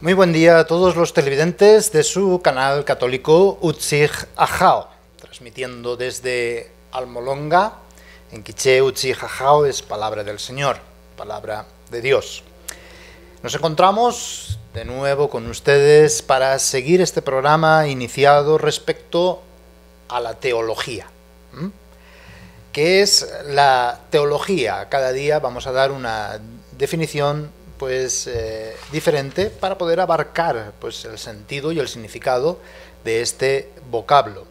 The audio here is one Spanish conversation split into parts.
Muy buen día a todos los televidentes de su canal católico Utzig Ajao, transmitiendo desde Almolonga. En quiché, Utzig Ajao es palabra del Señor, palabra de Dios. Nos encontramos de nuevo con ustedes para seguir este programa iniciado respecto a la teología. ¿Qué es la teología? Cada día vamos a dar una definición diferente para poder abarcar el sentido y el significado de este vocablo.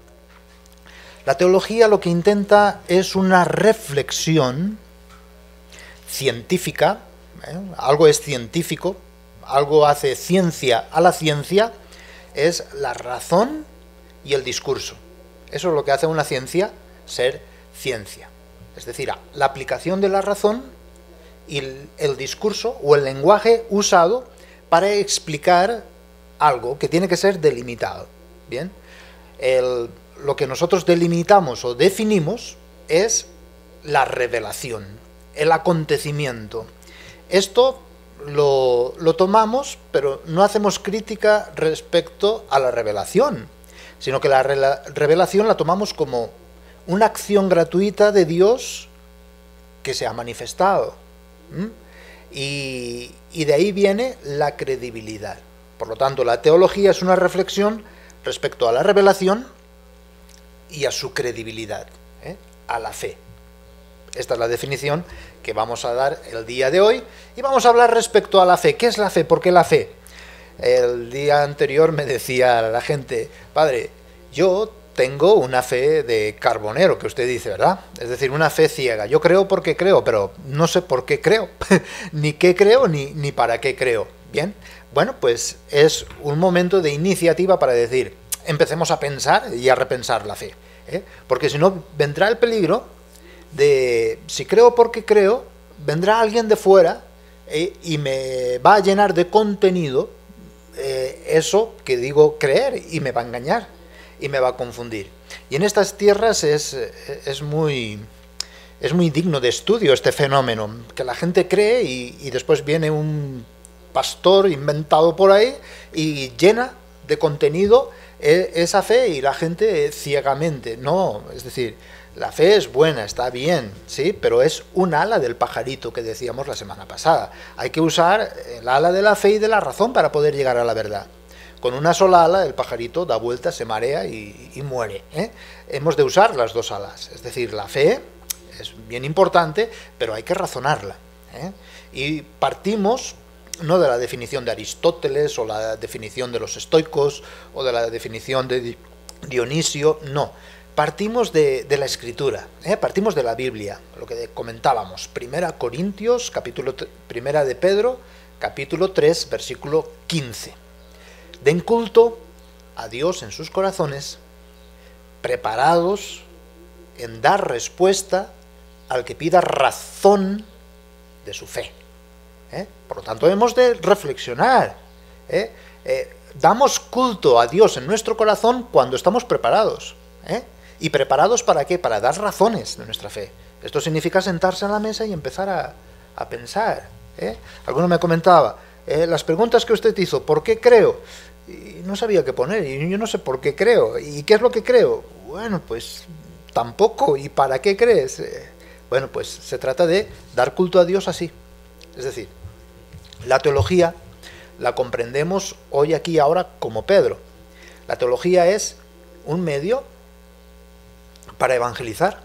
La teología lo que intenta es una reflexión científica, algo es científico, algo hace ciencia a la ciencia, es la razón y el discurso. Eso es lo que hace una ciencia ser ciencia. Es decir, la aplicación de la razón y el discurso o el lenguaje usado para explicar algo que tiene que ser delimitado. Bien, lo que nosotros delimitamos o definimos es la revelación, el acontecimiento. Esto lo tomamos, pero no hacemos crítica respecto a la revelación, sino que la revelación la tomamos como una acción gratuita de Dios que se ha manifestado. Y de ahí viene la credibilidad. Por lo tanto, la teología es una reflexión respecto a la revelación y a su credibilidad, a la fe. Esta es la definición que vamos a dar el día de hoy, y vamos a hablar respecto a la fe. ¿Qué es la fe? ¿Por qué la fe? El día anterior me decía la gente: padre, yo tengo una fe de carbonero, que usted dice, ¿verdad? Es decir, una fe ciega. Yo creo porque creo, pero no sé por qué creo, ni qué creo, ni para qué creo. Bien, bueno, pues es un momento de iniciativa para decir, empecemos a pensar y a repensar la fe, porque si no vendrá el peligro de, si creo porque creo, vendrá alguien de fuera y me va a llenar de contenido eso que digo creer, y me va a engañar y me va a confundir. Y en estas tierras es muy digno de estudio este fenómeno, que la gente cree y después viene un pastor inventado por ahí y llena de contenido esa fe, y la gente ciegamente. No, es decir, la fe es buena, está bien, sí, pero es un ala del pajarito que decíamos la semana pasada. Hay que usar el ala de la fe y de la razón para poder llegar a la verdad. Con una sola ala el pajarito da vuelta, se marea y muere. Hemos de usar las dos alas. Es decir, la fe es bien importante, pero hay que razonarla. Y partimos no de la definición de Aristóteles o la definición de los estoicos o de la definición de Dionisio, no. Partimos de la Escritura, partimos de la Biblia, lo que comentábamos. Primera Corintios, Primera de Pedro, capítulo 3, versículo 15. Den culto a Dios en sus corazones, preparados en dar respuesta al que pida razón de su fe. Por lo tanto, hemos de reflexionar. Damos culto a Dios en nuestro corazón cuando estamos preparados. ¿Y preparados para qué? Para dar razones de nuestra fe. Esto significa sentarse a la mesa y empezar a pensar. Alguno me comentaba, las preguntas que usted hizo, ¿por qué creo? Y no sabía qué poner, y yo no sé por qué creo. ¿Y qué es lo que creo? Bueno, pues tampoco. ¿Y para qué crees? Bueno, pues se trata de dar culto a Dios así. Es decir, la teología la comprendemos hoy, aquí, ahora, como Pedro. La teología es un medio para evangelizar.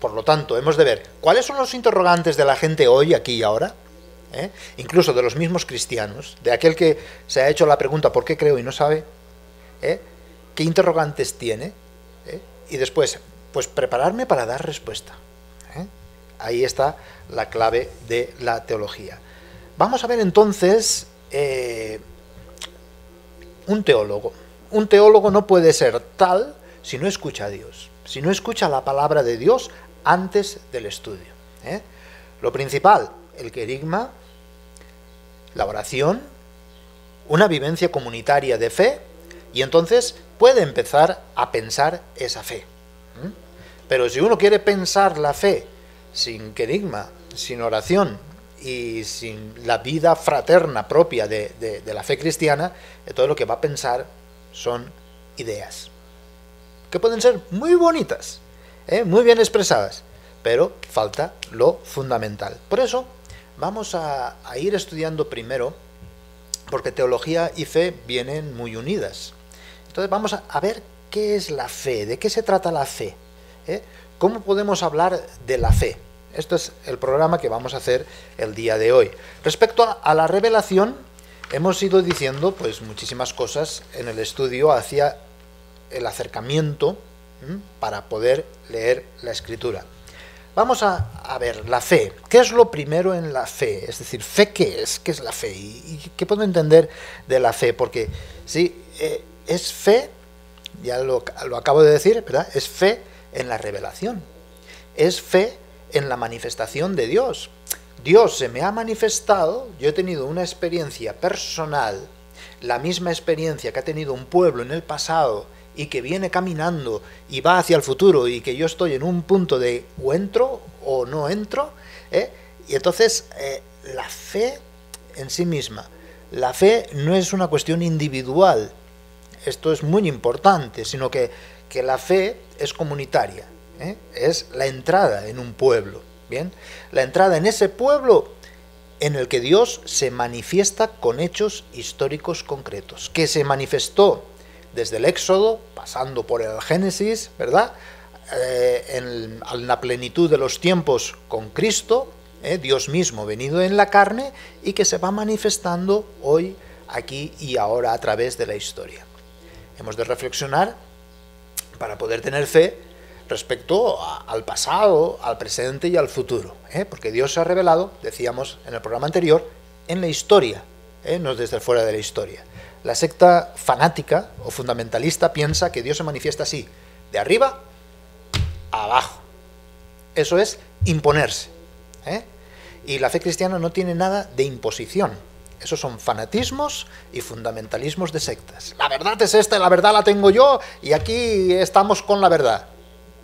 Por lo tanto, hemos de ver cuáles son los interrogantes de la gente hoy, aquí y ahora. Incluso de los mismos cristianos, de aquel que se ha hecho la pregunta ¿por qué creo? Y no sabe, qué interrogantes tiene, y después, pues prepararme para dar respuesta. Ahí está la clave de la teología. Vamos a ver entonces un teólogo. Un teólogo no puede ser tal si no escucha a Dios, si no escucha la palabra de Dios antes del estudio. Lo principal, el querigma, la oración, una vivencia comunitaria de fe, y entonces puede empezar a pensar esa fe. Pero si uno quiere pensar la fe sin querigma, sin oración y sin la vida fraterna propia de la fe cristiana, todo lo que va a pensar son ideas, que pueden ser muy bonitas, muy bien expresadas, pero falta lo fundamental. Por eso vamos a ir estudiando primero, porque teología y fe vienen muy unidas. Entonces vamos a ver qué es la fe, de qué se trata la fe, ¿cómo podemos hablar de la fe? Esto es el programa que vamos a hacer el día de hoy. Respecto a la revelación, hemos ido diciendo pues muchísimas cosas en el estudio hacia el acercamiento para poder leer la Escritura. Vamos a ver la fe. ¿Qué es lo primero en la fe? Es decir, ¿fe qué es? ¿Qué es la fe? ¿Y qué puedo entender de la fe? Porque sí, es fe, ya lo acabo de decir, ¿verdad? Es fe en la revelación. Es fe en la manifestación de Dios. Dios se me ha manifestado, yo he tenido una experiencia personal, la misma experiencia que ha tenido un pueblo en el pasado y que viene caminando y va hacia el futuro, y que yo estoy en un punto de o entro o no entro, y entonces la fe en sí misma, la fe no es una cuestión individual, esto es muy importante, sino que la fe es comunitaria. Es la entrada en un pueblo, ¿bien? La entrada en ese pueblo en el que Dios se manifiesta con hechos históricos concretos, que se manifestó desde el Éxodo, pasando por el Génesis, ¿verdad? En la plenitud de los tiempos con Cristo, Dios mismo venido en la carne, y que se va manifestando hoy, aquí y ahora a través de la historia. Hemos de reflexionar para poder tener fe respecto al pasado, al presente y al futuro, porque Dios se ha revelado, decíamos en el programa anterior, en la historia, no desde fuera de la historia. La secta fanática o fundamentalista piensa que Dios se manifiesta así, de arriba a abajo. Eso es imponerse, y la fe cristiana no tiene nada de imposición. Esos son fanatismos y fundamentalismos de sectas. La verdad es esta, la verdad la tengo yo, y aquí estamos con la verdad.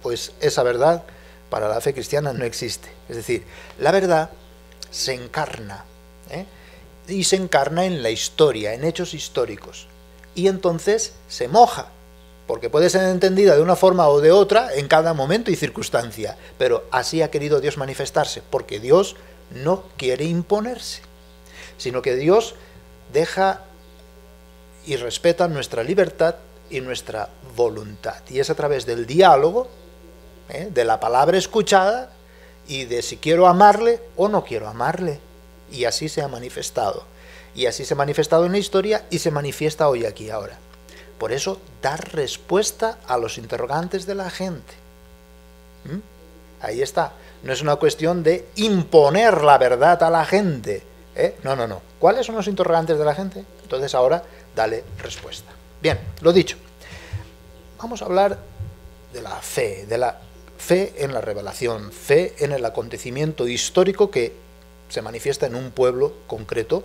Pues esa verdad para la fe cristiana no existe. Es decir, la verdad se encarna, y se encarna en la historia, en hechos históricos, y entonces se moja, porque puede ser entendida de una forma o de otra en cada momento y circunstancia, pero así ha querido Dios manifestarse, porque Dios no quiere imponerse, sino que Dios deja y respeta nuestra libertad y nuestra voluntad, y es a través del diálogo, de la palabra escuchada, y de si quiero amarle o no quiero amarle, y así se ha manifestado, y así se ha manifestado en la historia, y se manifiesta hoy, aquí, ahora. Por eso, dar respuesta a los interrogantes de la gente. Ahí está. No es una cuestión de imponer la verdad a la gente, no, no, no. ¿Cuáles son los interrogantes de la gente? Entonces ahora, dale respuesta. Bien, lo dicho. Vamos a hablar de la fe en la revelación, fe en el acontecimiento histórico que se manifiesta en un pueblo concreto,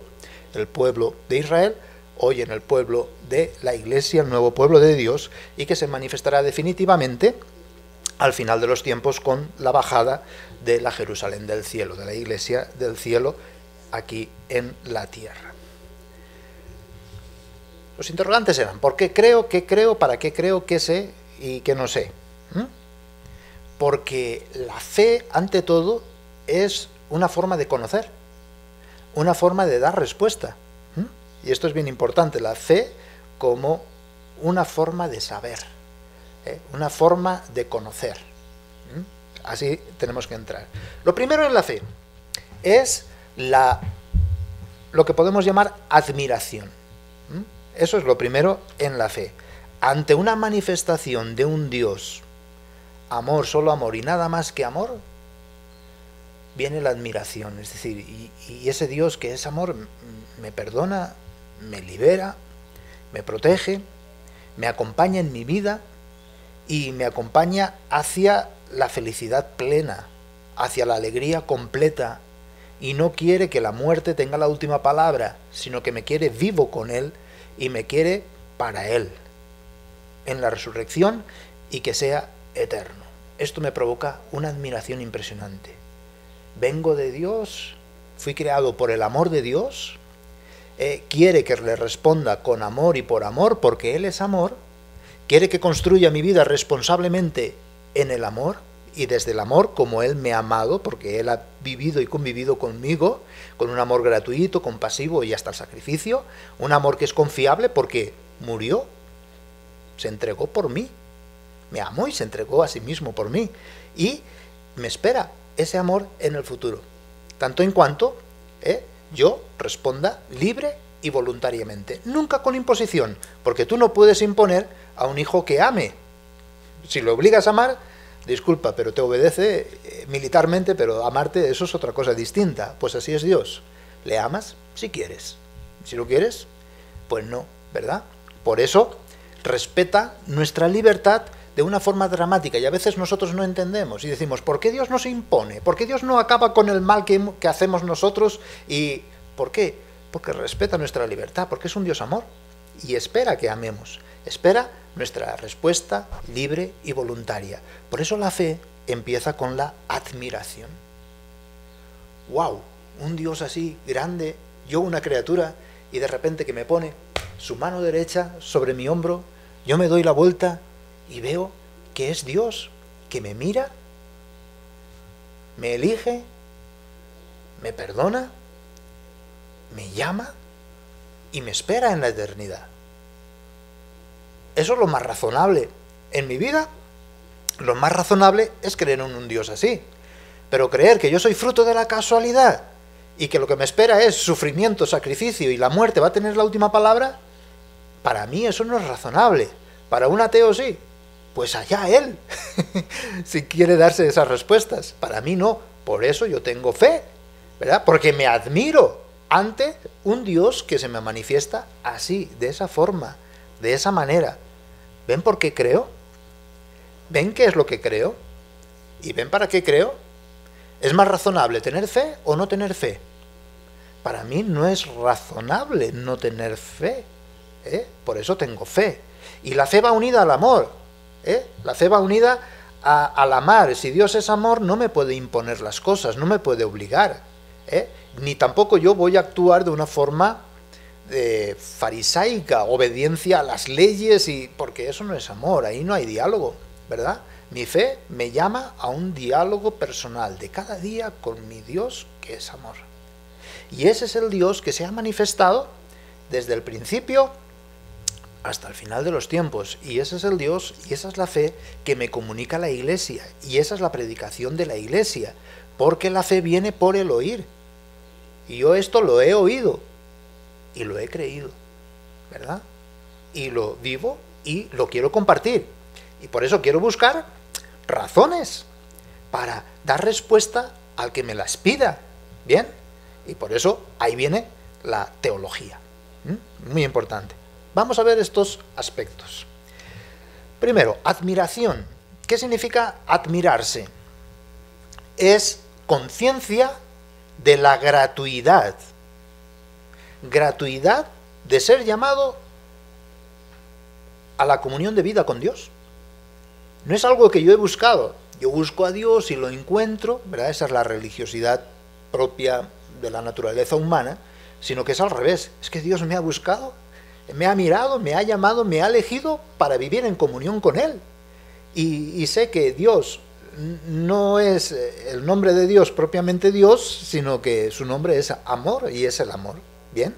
el pueblo de Israel, hoy en el pueblo de la Iglesia, el nuevo pueblo de Dios, y que se manifestará definitivamente al final de los tiempos con la bajada de la Jerusalén del cielo, de la Iglesia del cielo aquí en la tierra. Los interrogantes eran: ¿por qué creo? ¿Qué creo? ¿Para qué creo? ¿Qué sé? ¿Y qué no sé? Porque la fe, ante todo, es una forma de conocer, una forma de dar respuesta. Y esto es bien importante, la fe como una forma de saber, una forma de conocer. Así tenemos que entrar. Lo primero en la fe es lo que podemos llamar admiración. Eso es lo primero en la fe. Ante una manifestación de un Dios, amor, solo amor y nada más que amor, viene la admiración. Es decir, y ese Dios que es amor me perdona, me libera, me protege, me acompaña en mi vida y me acompaña hacia la felicidad plena, hacia la alegría completa, y no quiere que la muerte tenga la última palabra, sino que me quiere vivo con Él y me quiere para Él, en la resurrección, y que sea eterno. Esto me provoca una admiración impresionante. Vengo de Dios, fui creado por el amor de Dios, quiere que le responda con amor y por amor, porque Él es amor, quiere que construya mi vida responsablemente en el amor y desde el amor como Él me ha amado, porque Él ha vivido y convivido conmigo, con un amor gratuito, compasivo y hasta el sacrificio, un amor que es confiable porque murió, se entregó por mí, me amó y se entregó a sí mismo por mí, y me espera ese amor en el futuro, tanto en cuanto yo responda libre y voluntariamente, nunca con imposición, porque tú no puedes imponer a un hijo que ame. Si lo obligas a amar, disculpa, pero te obedece militarmente, pero amarte, eso es otra cosa distinta. Pues así es Dios. Le amas si quieres. Si no quieres, pues no, ¿verdad? Por eso respeta nuestra libertad de una forma dramática, y a veces nosotros no entendemos y decimos, ¿por qué Dios no se impone? ¿Por qué Dios no acaba con el mal que hacemos nosotros? ¿Y por qué? Porque respeta nuestra libertad, porque es un Dios amor y espera que amemos, espera nuestra respuesta libre y voluntaria. Por eso la fe empieza con la admiración. ¡Wow! Un Dios así grande, yo una criatura, y de repente que me pone su mano derecha sobre mi hombro, yo me doy la vuelta y veo que es Dios, que me mira, me elige, me perdona, me llama y me espera en la eternidad. Eso es lo más razonable. En mi vida, lo más razonable es creer en un Dios así. Pero creer que yo soy fruto de la casualidad y que lo que me espera es sufrimiento, sacrificio y la muerte va a tener la última palabra, para mí eso no es razonable. Para un ateo sí. Pues allá él, si quiere darse esas respuestas. Para mí no, por eso yo tengo fe, ¿verdad? Porque me admiro ante un Dios que se me manifiesta así, de esa forma, de esa manera. ¿Ven por qué creo? ¿Ven qué es lo que creo? ¿Y ven para qué creo? ¿Es más razonable tener fe o no tener fe? Para mí no es razonable no tener fe, por eso tengo fe. Y la fe va unida al amor. La fe va unida al amar. Si Dios es amor, no me puede imponer las cosas, no me puede obligar, ni tampoco yo voy a actuar de una forma farisaica, obediencia a las leyes, porque eso no es amor, ahí no hay diálogo, ¿verdad? Mi fe me llama a un diálogo personal de cada día con mi Dios, que es amor. Y ese es el Dios que se ha manifestado desde el principio hasta el final de los tiempos, y ese es el Dios y esa es la fe que me comunica la Iglesia, y esa es la predicación de la Iglesia, porque la fe viene por el oír, y yo esto lo he oído y lo he creído, ¿verdad? Y lo vivo y lo quiero compartir, y por eso quiero buscar razones para dar respuesta al que me las pida, ¿bien? Y por eso ahí viene la teología, muy importante. Vamos a ver estos aspectos. Primero, admiración. ¿Qué significa admirarse? Es conciencia de la gratuidad. Gratuidad de ser llamado a la comunión de vida con Dios. No es algo que yo he buscado. Yo busco a Dios y lo encuentro, ¿verdad? Esa es la religiosidad propia de la naturaleza humana, sino que es al revés. Es que Dios me ha buscado, me ha mirado, me ha llamado, me ha elegido para vivir en comunión con Él. Y sé que Dios no es el nombre de Dios propiamente Dios, sino que su nombre es amor, y es el amor. ¿Bien?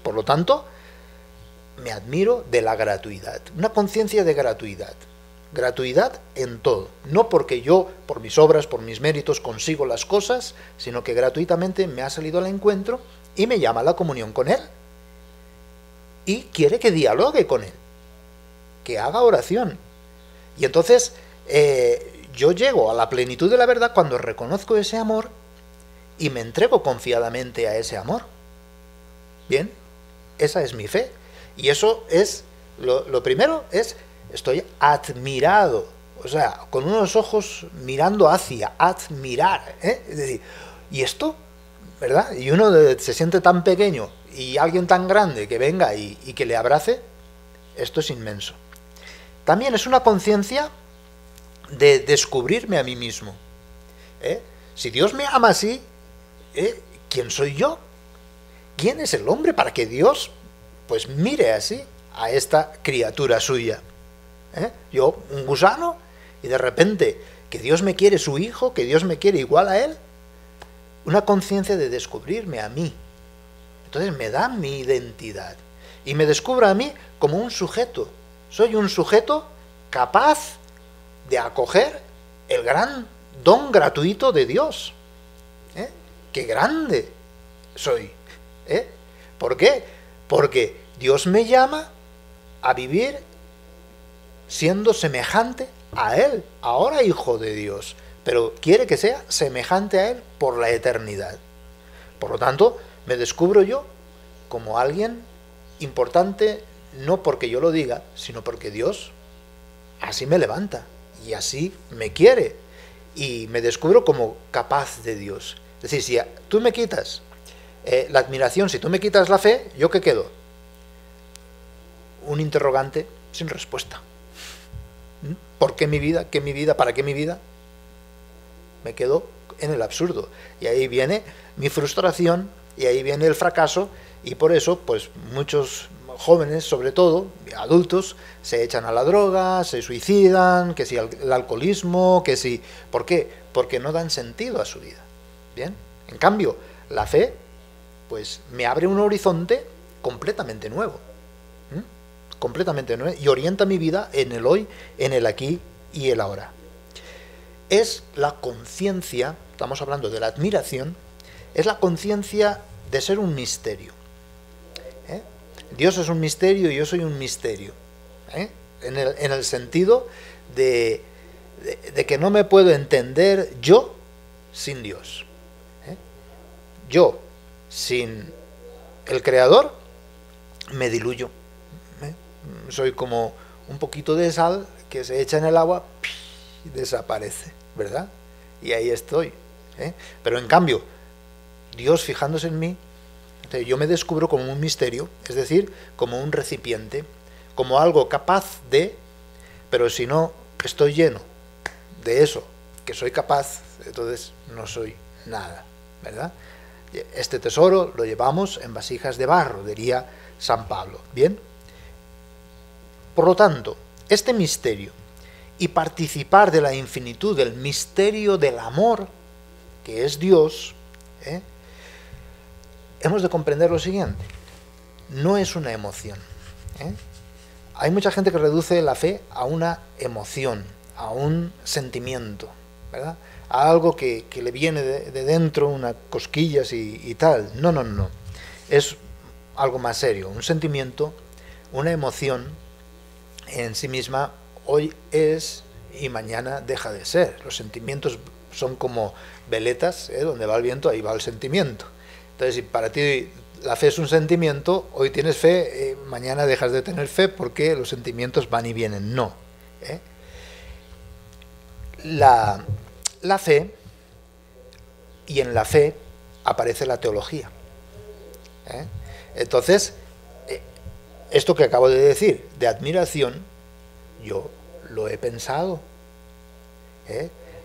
Por lo tanto, me admiro de la gratuidad. Una conciencia de gratuidad. Gratuidad en todo. No porque yo, por mis obras, por mis méritos, consigo las cosas, sino que gratuitamente me ha salido al encuentro y me llama a la comunión con Él. Y quiere que dialogue con Él, que haga oración. Y entonces yo llego a la plenitud de la verdad cuando reconozco ese amor y me entrego confiadamente a ese amor. Bien, esa es mi fe. Y eso es, lo primero es, estoy admirado, o sea, con unos ojos mirando hacia, admirar, es decir, ¿y esto? ¿Verdad? Y uno se siente tan pequeño y alguien tan grande que venga y que le abrace, esto es inmenso. También es una conciencia de descubrirme a mí mismo. Si Dios me ama así, ¿quién soy yo? ¿Quién es el hombre para que Dios pues mire así a esta criatura suya? Yo, un gusano, y de repente que Dios me quiere su hijo, que Dios me quiere igual a él, una conciencia de descubrirme a mí. Entonces me da mi identidad y me descubro a mí como un sujeto. Soy un sujeto capaz de acoger el gran don gratuito de Dios. ¡Qué grande soy! ¿Por qué? Porque Dios me llama a vivir siendo semejante a Él, ahora hijo de Dios, pero quiere que sea semejante a Él por la eternidad. Por lo tanto, me descubro yo como alguien importante, no porque yo lo diga, sino porque Dios así me levanta y así me quiere, y me descubro como capaz de Dios. Es decir, si tú me quitas la admiración, si tú me quitas la fe, ¿yo qué quedo? Un interrogante sin respuesta. ¿Por qué mi vida? ¿Qué mi vida? ¿Para qué mi vida? Me quedo en el absurdo. Y ahí viene mi frustración, y ahí viene el fracaso, y por eso, pues muchos jóvenes, sobre todo, adultos, se echan a la droga, se suicidan, que si el alcoholismo, que si... ¿Por qué? Porque no dan sentido a su vida. ¿Bien? En cambio, la fe, pues me abre un horizonte completamente nuevo. Completamente nuevo, y orienta mi vida en el hoy, en el aquí y el ahora. Es la conciencia, estamos hablando de la admiración, es la conciencia de ser un misterio. Dios es un misterio y yo soy un misterio. En el sentido de que no me puedo entender yo sin Dios. Yo, sin el Creador, me diluyo. Soy como un poquito de sal que se echa en el agua y desaparece, ¿verdad? Y ahí estoy. Pero en cambio, Dios fijándose en mí, yo me descubro como un misterio, es decir, como un recipiente, como algo capaz de, pero si no estoy lleno de eso que soy capaz, entonces no soy nada, ¿verdad? Este tesoro lo llevamos en vasijas de barro, diría San Pablo. ¿Bien? Por lo tanto, este misterio y participar de la infinitud del misterio del amor, que es Dios, hemos de comprender lo siguiente: no es una emoción. Hay mucha gente que reduce la fe a una emoción, a un sentimiento, ¿verdad? A algo que le viene de dentro, unas cosquillas y tal. No, no, no. Es algo más serio, un sentimiento, una emoción en sí misma hoy es y mañana deja de ser. Los sentimientos son como veletas, donde va el viento, ahí va el sentimiento. Entonces, si para ti la fe es un sentimiento, hoy tienes fe, mañana dejas de tener fe porque los sentimientos van y vienen. No. La fe, y en la fe aparece la teología. Entonces, esto que acabo de decir, de admiración, yo lo he pensado.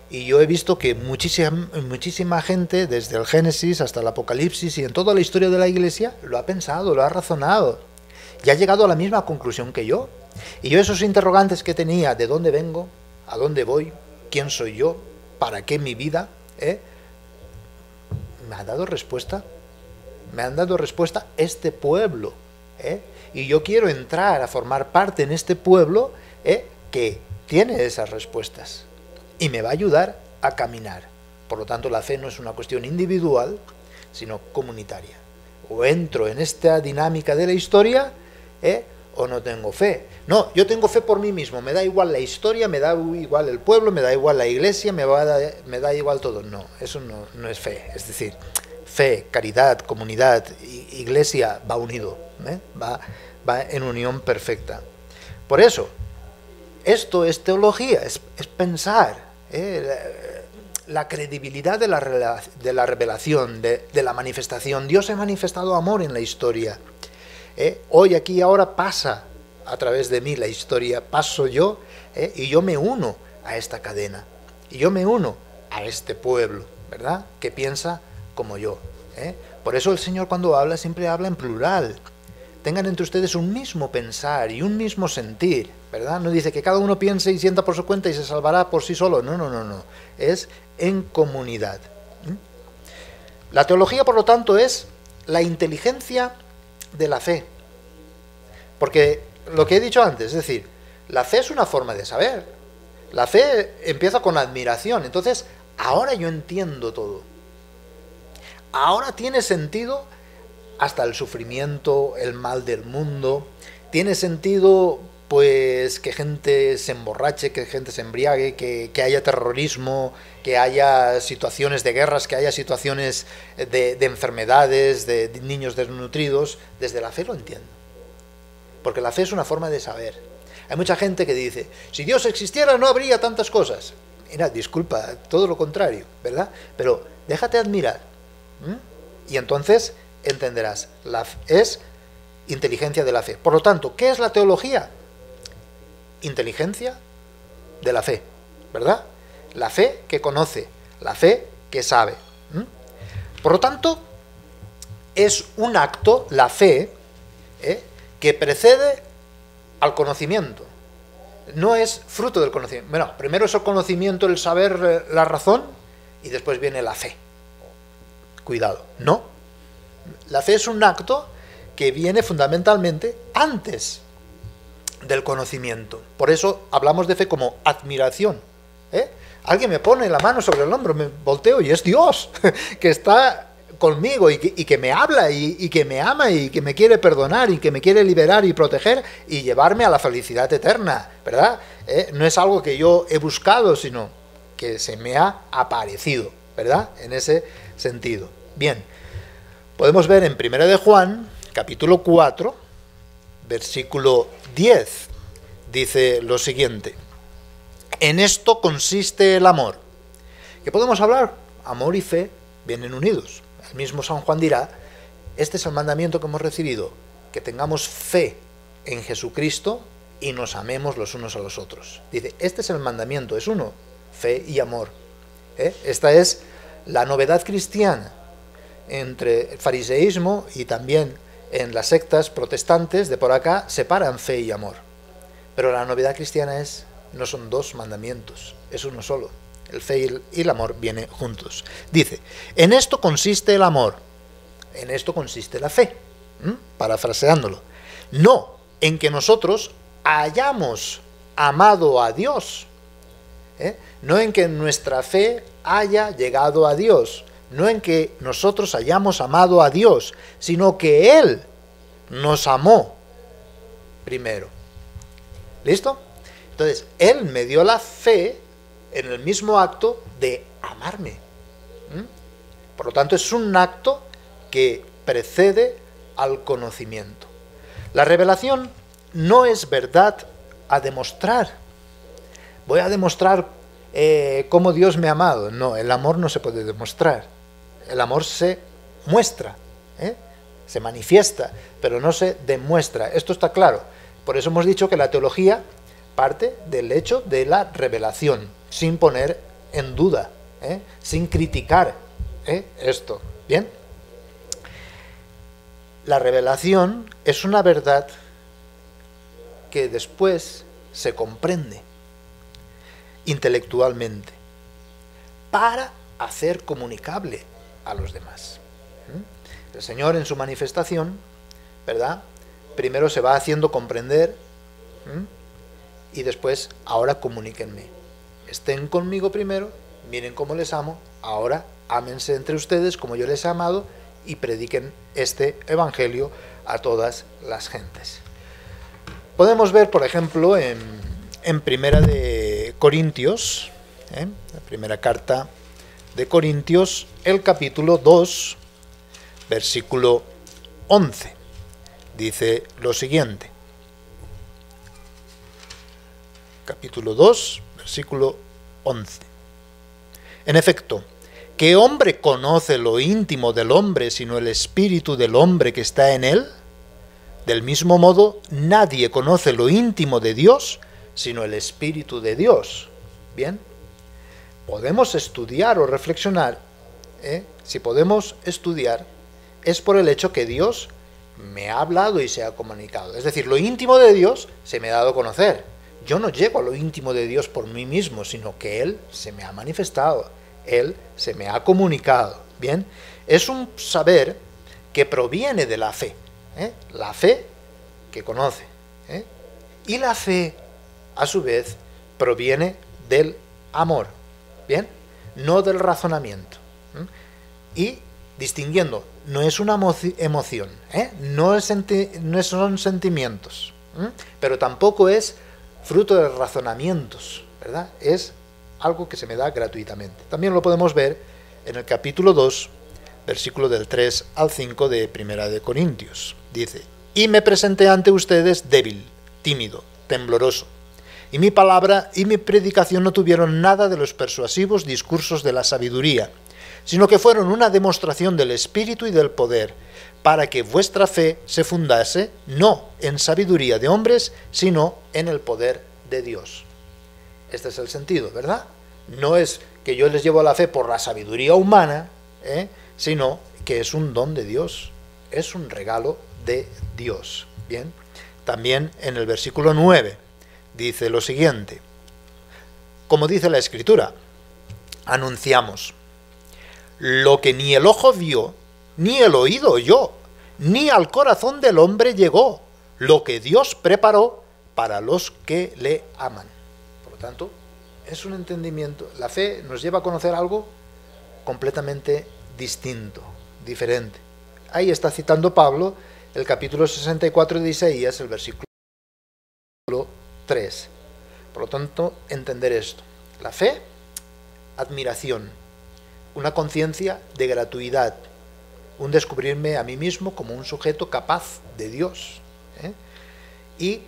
Y yo he visto que muchísima gente, desde el Génesis hasta el Apocalipsis y en toda la historia de la Iglesia, lo ha pensado, lo ha razonado, y ha llegado a la misma conclusión que yo. Y yo esos interrogantes que tenía, de dónde vengo, a dónde voy, quién soy yo, para qué mi vida, me ha dado respuesta. Me han dado respuesta este pueblo. Y yo quiero entrar a formar parte en este pueblo que tiene esas respuestas y me va a ayudar a caminar. Por lo tanto, la fe no es una cuestión individual, sino comunitaria. O entro en esta dinámica de la historia, o no tengo fe. No, yo tengo fe por mí mismo, me da igual la historia, me da igual el pueblo, me da igual la iglesia, me da igual todo. No, eso no es fe. Es decir, fe, caridad, comunidad, iglesia va unido, va en unión perfecta. Por eso, esto es teología, es pensar la credibilidad de la revelación, de la manifestación. Dios ha manifestado amor en la historia. Hoy, aquí, ahora pasa a través de mí la historia, paso yo, y yo me uno a esta cadena, y yo me uno a este pueblo, ¿verdad?, que piensa como yo. Por eso el Señor cuando habla siempre habla en plural. Tengan entre ustedes un mismo pensar y un mismo sentir, ¿verdad? No dice que cada uno piense y sienta por su cuenta y se salvará por sí solo. No, no, no, no. Es en comunidad. La teología, por lo tanto, es la inteligencia de la fe. Porque lo que he dicho antes, es decir, la fe es una forma de saber. La fe empieza con admiración. Entonces, ahora yo entiendo todo. Ahora tiene sentido hasta el sufrimiento, el mal del mundo. Tiene sentido, pues, que gente se emborrache, que gente se embriague, que haya terrorismo, que haya situaciones de guerras, que haya situaciones de enfermedades, de niños desnutridos. Desde la fe lo entiendo. Porque la fe es una forma de saber. Hay mucha gente que dice, si Dios existiera no habría tantas cosas. Mira, disculpa, todo lo contrario, ¿verdad? Pero déjate admirar. Y entonces entenderás, es inteligencia de la fe. Por lo tanto, ¿qué es la teología? Inteligencia de la fe, ¿verdad? La fe que conoce, la fe que sabe. Por lo tanto, es un acto, la fe, que precede al conocimiento. No es fruto del conocimiento. Bueno, primero es el conocimiento, el saber, la razón, y después viene la fe. Cuidado, no. La fe es un acto que viene fundamentalmente antes del conocimiento. Por eso hablamos de fe como admiración. Alguien me pone la mano sobre el hombro, me volteo y es Dios que está conmigo y que me habla y que me ama y que me quiere perdonar y que me quiere liberar y proteger y llevarme a la felicidad eterna, ¿verdad? No es algo que yo he buscado, sino que se me ha aparecido, ¿verdad? En ese sentido. Bien, podemos ver en 1 de Juan, capítulo 4, versículo 10, dice lo siguiente: en esto consiste el amor. ¿Qué podemos hablar? Amor y fe vienen unidos. El mismo San Juan dirá, este es el mandamiento que hemos recibido, que tengamos fe en Jesucristo y nos amemos los unos a los otros. Dice, este es el mandamiento, es uno, fe y amor. Esta es la novedad cristiana entre el fariseísmo y también en las sectas protestantes de por acá, separan fe y amor. Pero la novedad cristiana no son dos mandamientos, es uno solo. El fe y el amor vienen juntos. Dice, en esto consiste el amor, en esto consiste la fe, parafraseándolo. No en que nosotros hayamos amado a Dios, no en que nuestra fe haya llegado a Dios, no en que nosotros hayamos amado a Dios, sino que Él nos amó primero. ¿Listo? Entonces, Él me dio la fe en el mismo acto de amarme. Por lo tanto, es un acto que precede al conocimiento. La revelación no es verdad a demostrar. Voy a demostrar cómo Dios me ha amado. No, el amor no se puede demostrar. El amor se muestra, se manifiesta, pero no se demuestra. Esto está claro. Por eso hemos dicho que la teología parte del hecho de la revelación, sin poner en duda, sin criticar esto. ¿Bien? La revelación es una verdad que después se comprende intelectualmente para hacer comunicable a los demás. El Señor en su manifestación, ¿verdad? Primero se va haciendo comprender y después, ahora comuníquenme. Estén conmigo primero, miren cómo les amo, ahora ámense entre ustedes como yo les he amado y prediquen este evangelio a todas las gentes. Podemos ver, por ejemplo, en Primera de Corintios, la primera carta de Corintios, el capítulo 2, versículo 11, dice lo siguiente. Capítulo 2, versículo 11. En efecto, ¿qué hombre conoce lo íntimo del hombre sino el espíritu del hombre que está en él? Del mismo modo, nadie conoce lo íntimo de Dios sino el espíritu de Dios. Bien, podemos estudiar o reflexionar si podemos estudiar, es por el hecho que Dios me ha hablado y se ha comunicado. Es decir, lo íntimo de Dios se me ha dado a conocer. Yo no llego a lo íntimo de Dios por mí mismo, sino que Él se me ha manifestado, Él se me ha comunicado. Bien, es un saber que proviene de la fe, la fe que conoce, y la fe, a su vez, proviene del amor, bien, no del razonamiento. Y distinguiendo, no es una emoción, no son sentimientos, pero tampoco es fruto de razonamientos, ¿verdad? Es algo que se me da gratuitamente. También lo podemos ver en el capítulo 2, versículo del 3 al 5 de Primera de Corintios. Dice: y me presenté ante ustedes débil, tímido, tembloroso, y mi palabra y mi predicación no tuvieron nada de los persuasivos discursos de la sabiduría, sino que fueron una demostración del Espíritu y del poder, para que vuestra fe se fundase no en sabiduría de hombres, sino en el poder de Dios. Este es el sentido, ¿verdad? No es que yo les llevo a la fe por la sabiduría humana, sino que es un don de Dios, es un regalo de Dios. Bien, también en el versículo 9 dice lo siguiente: como dice la Escritura, anunciamos lo que ni el ojo vio, ni el oído oyó, ni al corazón del hombre llegó, lo que Dios preparó para los que le aman. Por lo tanto, es un entendimiento. La fe nos lleva a conocer algo completamente distinto, diferente. Ahí está citando Pablo el capítulo 64 de Isaías, el versículo 3. Por lo tanto, entender esto. La fe, admiración, una conciencia de gratuidad, un descubrirme a mí mismo como un sujeto capaz de Dios, y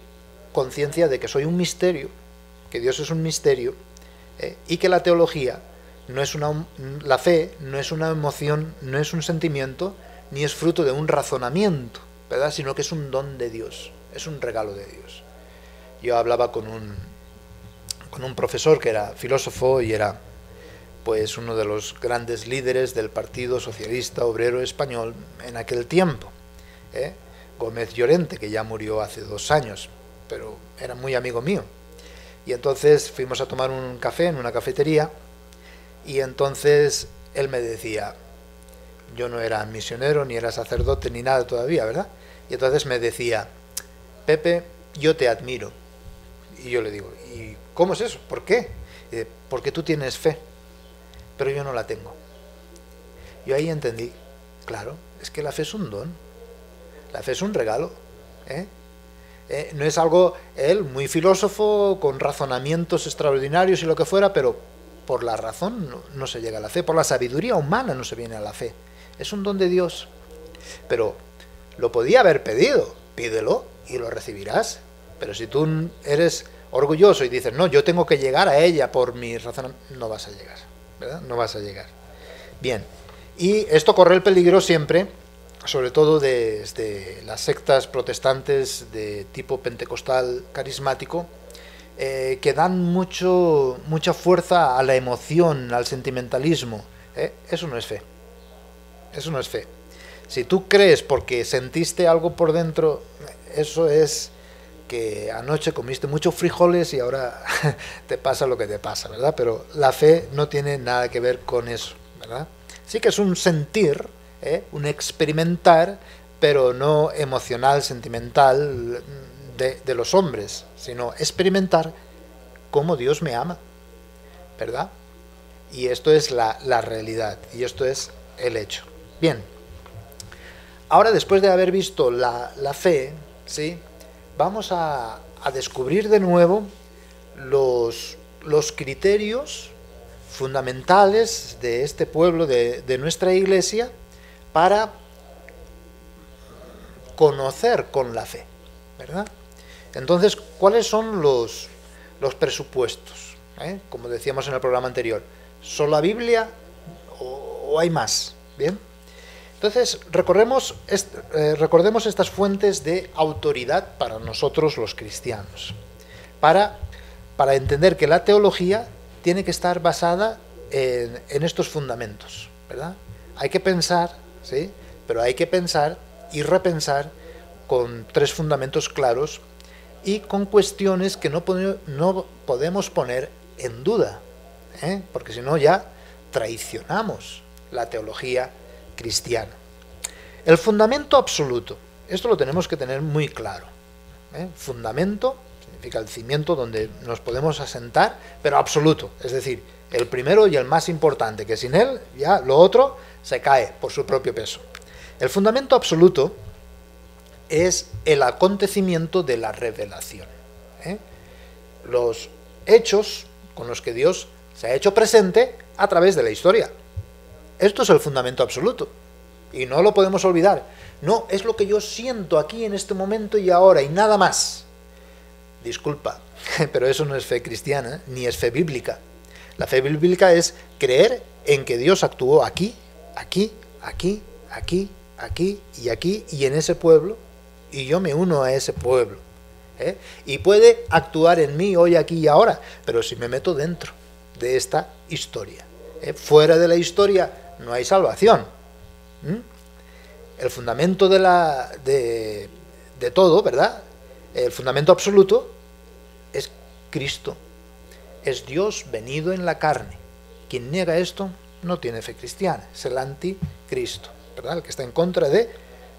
conciencia de que soy un misterio, que Dios es un misterio, y que la teología no es la fe no es una emoción, no es un sentimiento, ni es fruto de un razonamiento, ¿verdad? Sino que es un don de Dios, es un regalo de Dios. Yo hablaba con un profesor que era filósofo y era pues uno de los grandes líderes del Partido Socialista Obrero Español en aquel tiempo, Gómez Llorente, que ya murió hace 2 años, pero era muy amigo mío. Y entonces fuimos a tomar un café en una cafetería, y entonces él me decía, yo no era misionero, ni era sacerdote, ni nada todavía, ¿verdad? Y entonces me decía: Pepe, yo te admiro. Y yo le digo: ¿y cómo es eso? ¿Por qué? Porque tú tienes fe, pero yo no la tengo. Yo ahí entendí, claro, es que la fe es un don, la fe es un regalo, no es algo, él muy filósofo, con razonamientos extraordinarios y lo que fuera, pero por la razón no se llega a la fe, por la sabiduría humana no se viene a la fe. Es un don de Dios, pero lo podía haber pedido, pídelo y lo recibirás. Pero si tú eres orgulloso y dices, no, yo tengo que llegar a ella por mi razonamiento, no vas a llegar, ¿verdad? No vas a llegar. Bien, y esto corre el peligro siempre, sobre todo desde las sectas protestantes de tipo pentecostal carismático, que dan mucha fuerza a la emoción, al sentimentalismo. Eso no es fe. Eso no es fe. Si tú crees porque sentiste algo por dentro, eso es que anoche comiste muchos frijoles y ahora te pasa lo que te pasa, ¿verdad? Pero la fe no tiene nada que ver con eso, ¿verdad? Sí que es un sentir, un experimentar, pero no emocional, sentimental de los hombres, sino experimentar cómo Dios me ama, ¿verdad? Y esto es la realidad, y esto es el hecho. Bien, ahora después de haber visto la fe, ¿sí?, vamos a descubrir de nuevo los criterios fundamentales de este pueblo, de nuestra iglesia, para conocer con la fe, ¿verdad? Entonces, ¿cuáles son los presupuestos? Como decíamos en el programa anterior, ¿solo la Biblia o hay más? Bien. Entonces, recordemos estas fuentes de autoridad para nosotros los cristianos, para entender que la teología tiene que estar basada en estos fundamentos, ¿verdad? Hay que pensar, ¿sí? Pero hay que pensar y repensar con 3 fundamentos claros y con cuestiones que no podemos poner en duda, porque si no ya traicionamos la teología cristiana. El fundamento absoluto, esto lo tenemos que tener muy claro. Fundamento significa el cimiento donde nos podemos asentar, pero absoluto, es decir, el primero y el más importante, que sin él ya lo otro se cae por su propio peso. El fundamento absoluto es el acontecimiento de la revelación. Los hechos con los que Dios se ha hecho presente a través de la historia. Esto es el fundamento absoluto. Y no lo podemos olvidar. No, es lo que yo siento aquí en este momento y ahora, y nada más. Disculpa, pero eso no es fe cristiana, ni es fe bíblica. La fe bíblica es creer en que Dios actuó aquí, aquí, aquí, aquí, aquí y aquí, y en ese pueblo, y yo me uno a ese pueblo. Y puede actuar en mí hoy, aquí y ahora, pero si me meto dentro de esta historia. Fuera de la historia no hay salvación. El fundamento de todo, ¿verdad? El fundamento absoluto es Cristo. Es Dios venido en la carne. Quien niega esto no tiene fe cristiana. Es el anticristo, ¿verdad? El que está en contra de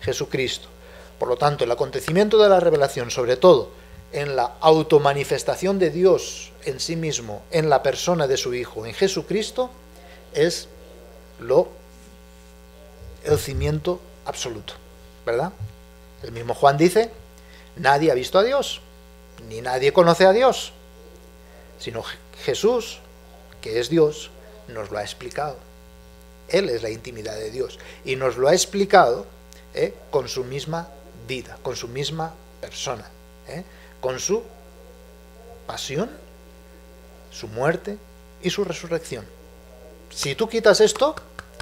Jesucristo. Por lo tanto, el acontecimiento de la revelación, sobre todo en la automanifestación de Dios en sí mismo, en la persona de su Hijo, en Jesucristo, es el cimiento absoluto, ¿verdad? El mismo Juan dice, nadie ha visto a Dios, ni nadie conoce a Dios, sino Jesús, que es Dios, nos lo ha explicado. Él es la intimidad de Dios, y nos lo ha explicado con su misma vida, con su misma persona, con su pasión, su muerte y su resurrección. Si tú quitas esto,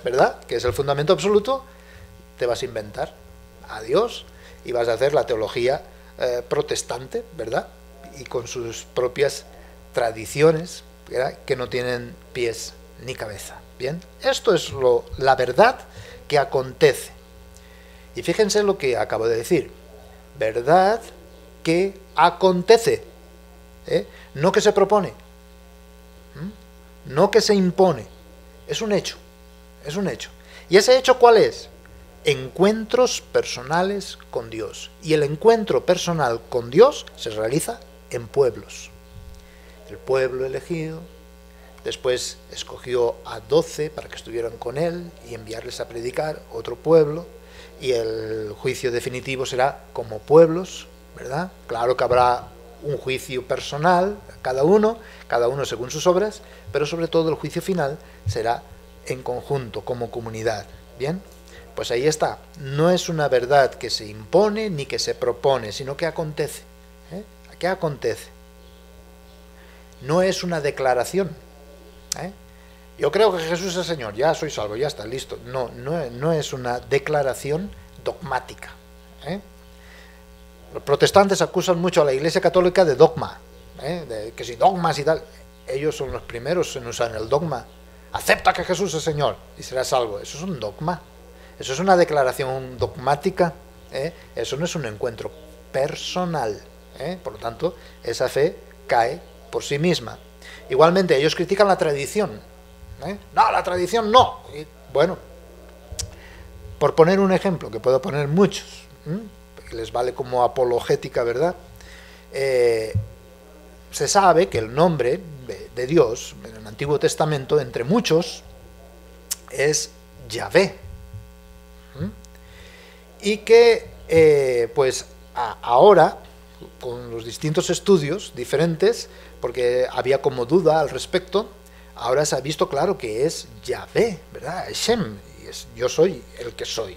¿verdad?, que es el fundamento absoluto, te vas a inventar a Dios y vas a hacer la teología protestante, ¿verdad?, y con sus propias tradiciones, ¿verdad?, que no tienen pies ni cabeza. Bien, esto es la verdad que acontece. Y fíjense lo que acabo de decir. Verdad que acontece, no que se propone, no que se impone. Es un hecho, es un hecho. ¿Y ese hecho cuál es? Encuentros personales con Dios. Y el encuentro personal con Dios se realiza en pueblos. El pueblo elegido, después escogió a 12 para que estuvieran con él y enviarles a predicar otro pueblo, y el juicio definitivo será como pueblos, ¿verdad? Claro que habrá un juicio personal, cada uno según sus obras, pero sobre todo el juicio final será en conjunto, como comunidad. Bien, pues ahí está. No es una verdad que se impone ni que se propone, sino que acontece. ¿Qué acontece? No es una declaración. Yo creo que Jesús es el Señor, ya soy salvo, ya está, listo. No es una declaración dogmática. Los protestantes acusan mucho a la Iglesia Católica de dogma, de que si dogmas y tal. Ellos son los primeros en usar el dogma. Acepta que Jesús es Señor y serás salvo. Eso es un dogma. Eso es una declaración dogmática. Eso no es un encuentro personal. Por lo tanto, esa fe cae por sí misma. Igualmente, ellos critican la tradición. No, la tradición no. Y, bueno, por poner un ejemplo, que puedo poner muchos, que les vale como apologética, ¿verdad? Se sabe que el nombre de Dios en el Antiguo Testamento, entre muchos, es Yahvé. Y que, pues, ahora, con los distintos estudios diferentes, porque había como duda al respecto, ahora se ha visto claro que es Yahvé, ¿verdad? Hashem, y yo soy el que soy,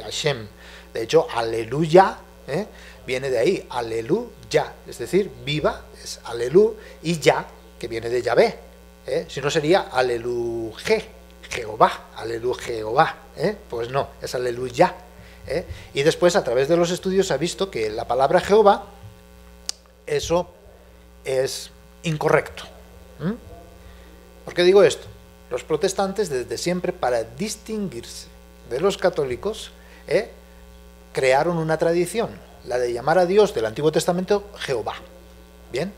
Hashem. De hecho, aleluya, viene de ahí, aleluya, es decir, viva, es alelu, y ya, que viene de Yahvé, si no sería aleluje, Jehová, alelu Jehová, pues no, es aleluya. Y después, a través de los estudios, se ha visto que la palabra Jehová, eso es incorrecto. ¿Por qué digo esto? Los protestantes, desde siempre, para distinguirse de los católicos, crearon una tradición, la de llamar a Dios del Antiguo Testamento Jehová. Bien.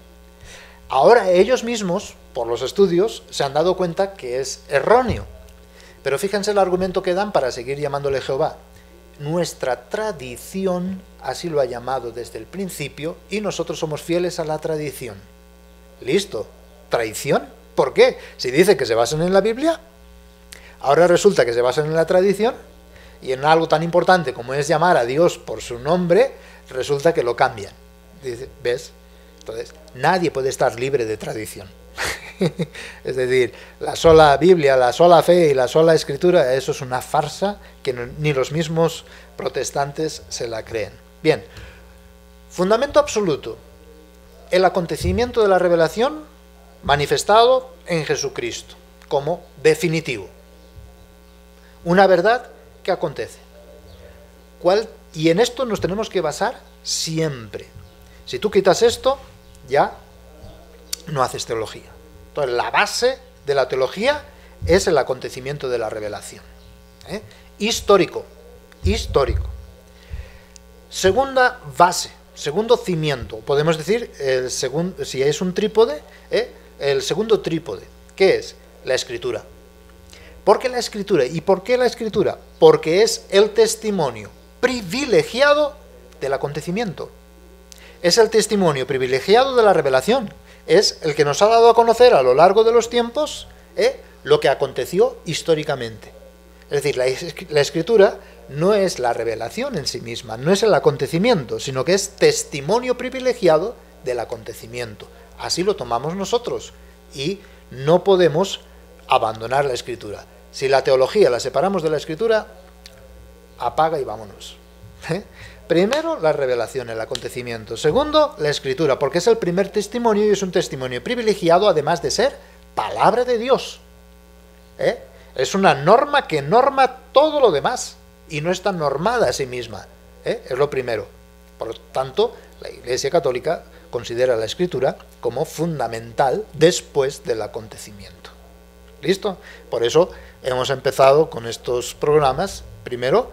Ahora ellos mismos, por los estudios, se han dado cuenta que es erróneo. Pero fíjense el argumento que dan para seguir llamándole Jehová. Nuestra tradición así lo ha llamado desde el principio y nosotros somos fieles a la tradición. ¿Listo? ¿Traición? ¿Por qué? Si dice que se basan en la Biblia, ahora resulta que se basan en la tradición y en algo tan importante como es llamar a Dios por su nombre, resulta que lo cambian. Dice, ¿ves? Entonces, nadie puede estar libre de tradición. Es decir, la sola Biblia, la sola fe y la sola escritura, eso es una farsa que ni los mismos protestantes se la creen. Bien, fundamento absoluto, el acontecimiento de la revelación manifestado en Jesucristo como definitivo. Una verdad que acontece. Y en esto nos tenemos que basar siempre. Si tú quitas esto, ya no haces teología. Entonces, la base de la teología es el acontecimiento de la revelación. Histórico. Segunda base, segundo cimiento. Podemos decir, si es un trípode, el segundo trípode. ¿Qué es? La Escritura. ¿Por qué la Escritura? ¿Y por qué la Escritura? Porque es el testimonio privilegiado del acontecimiento. Es el testimonio privilegiado de la revelación. Es el que nos ha dado a conocer a lo largo de los tiempos lo que aconteció históricamente. Es decir, la Escritura no es la revelación en sí misma, no es el acontecimiento, sino que es testimonio privilegiado del acontecimiento. Así lo tomamos nosotros y no podemos abandonar la Escritura. Si la teología la separamos de la Escritura, apaga y vámonos. Primero, la revelación, el acontecimiento. Segundo, la Escritura, porque es el primer testimonio y es un testimonio privilegiado, además de ser palabra de Dios. Es una norma que norma todo lo demás y no está normada a sí misma. Es lo primero. Por lo tanto, la Iglesia Católica considera la Escritura como fundamental después del acontecimiento. ¿Listo? Por eso hemos empezado con estos programas, primero,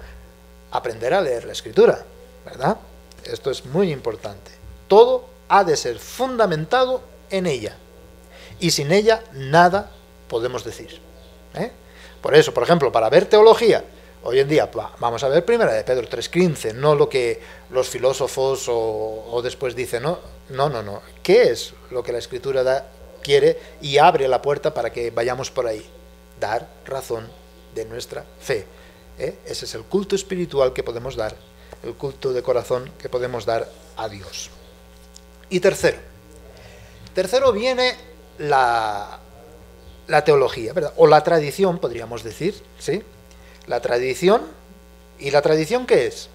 aprender a leer la Escritura, ¿verdad? Esto es muy importante. Todo ha de ser fundamentado en ella. Y sin ella nada podemos decir. Por eso, por ejemplo, para ver teología, hoy en día vamos a ver Primera de Pedro 3:15, no lo que los filósofos o después dicen, no. ¿Qué es lo que la Escritura quiere y abre la puerta para que vayamos por ahí? Dar razón de nuestra fe. Ese es el culto espiritual que podemos dar, el culto de corazón que podemos dar a Dios. Y tercero viene la teología, ¿verdad? O la tradición, podríamos decir, ¿sí? La tradición. ¿Y la tradición qué es?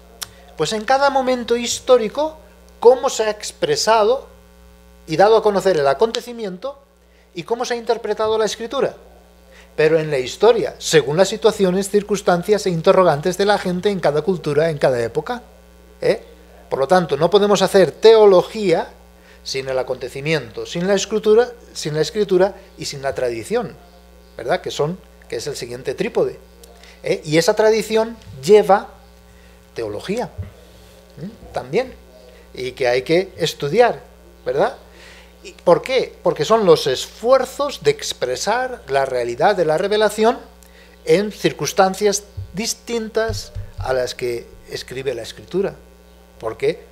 Pues en cada momento histórico, cómo se ha expresado y dado a conocer el acontecimiento y cómo se ha interpretado la Escritura. Pero en la historia, según las situaciones, circunstancias e interrogantes de la gente en cada cultura, en cada época. Por lo tanto, no podemos hacer teología sin el acontecimiento, sin la escritura y sin la tradición, ¿verdad? Que es el siguiente trípode. Y esa tradición lleva teología también, y que hay que estudiar, ¿verdad? ¿Por qué? Porque son los esfuerzos de expresar la realidad de la revelación en circunstancias distintas a las que escribe la Escritura. Porque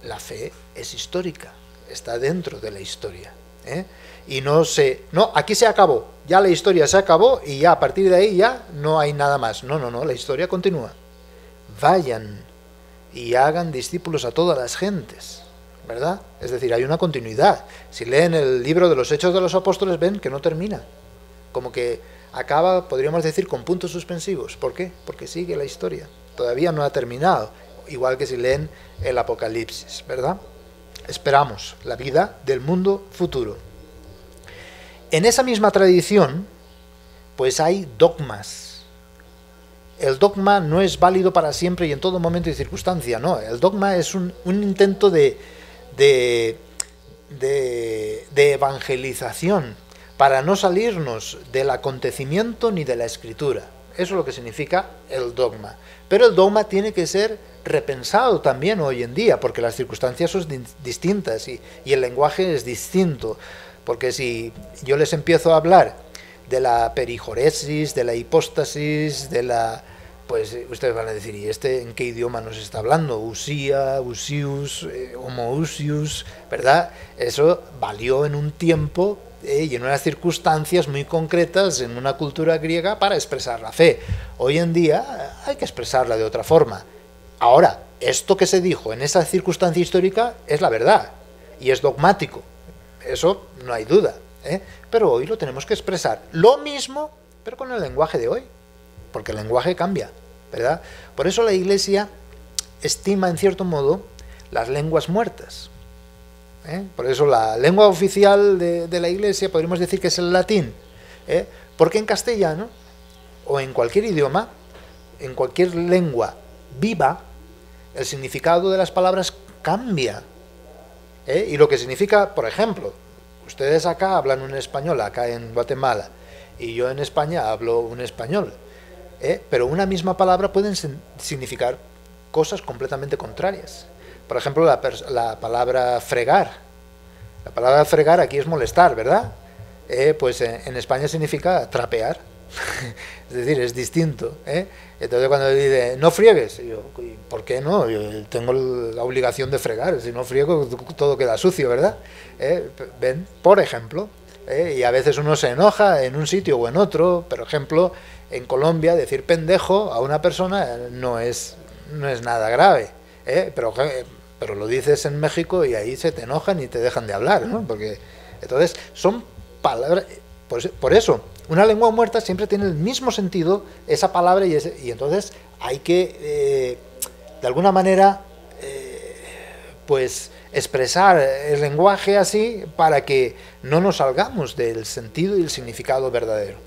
la fe es histórica, está dentro de la historia. Y aquí se acabó, ya la historia se acabó y ya a partir de ahí ya no hay nada más. No, la historia continúa. Vayan y hagan discípulos a todas las gentes, ¿verdad? Es decir, hay una continuidad. Si leen el libro de los Hechos de los Apóstoles, ven que no termina. Como que acaba, podríamos decir, con puntos suspensivos. ¿Por qué? Porque sigue la historia. Todavía no ha terminado. Igual que si leen el Apocalipsis, ¿verdad? Esperamos la vida del mundo futuro. En esa misma tradición, pues hay dogmas. El dogma no es válido para siempre y en todo momento y circunstancia, no. El dogma es un intento de evangelización para no salirnos del acontecimiento ni de la escritura. Eso es lo que significa el dogma. Pero el dogma tiene que ser repensado también hoy en día, porque las circunstancias son distintas y el lenguaje es distinto. Porque si yo les empiezo a hablar de la perijoresis, de la hipóstasis, de la... pues ustedes van a decir, ¿y este en qué idioma nos está hablando? Usía, usius, homoousius, ¿verdad? Eso valió en un tiempo y en unas circunstancias muy concretas en una cultura griega para expresar la fe. Hoy en día hay que expresarla de otra forma. Ahora, esto que se dijo en esa circunstancia histórica es la verdad y es dogmático. Eso no hay duda, ¿eh? Pero hoy lo tenemos que expresar. Lo mismo, pero con el lenguaje de hoy, porque el lenguaje cambia, ¿verdad? Por eso la Iglesia estima, en cierto modo, las lenguas muertas. Por eso la lengua oficial de la Iglesia podríamos decir que es el latín, porque en castellano o en cualquier idioma, en cualquier lengua viva, el significado de las palabras cambia, y lo que significa, por ejemplo, ustedes acá hablan un español, acá en Guatemala, y yo en España hablo un español, pero una misma palabra puede significar cosas completamente contrarias. Por ejemplo, la palabra fregar. La palabra fregar aquí es molestar, ¿verdad? Pues en España significa trapear. Es decir, es distinto. Entonces cuando dice, no friegues, yo, ¿por qué no? Yo tengo la obligación de fregar. Si no friego, todo queda sucio, ¿verdad? ¿Ven? Por ejemplo. Y a veces uno se enoja en un sitio o en otro. Por ejemplo, en Colombia, decir pendejo a una persona no es nada grave. Pero lo dices en México y ahí se te enojan y te dejan de hablar, ¿no? Porque entonces son palabras, por eso una lengua muerta siempre tiene el mismo sentido esa palabra y entonces hay que de alguna manera pues expresar el lenguaje así para que no nos salgamos del sentido y el significado verdadero.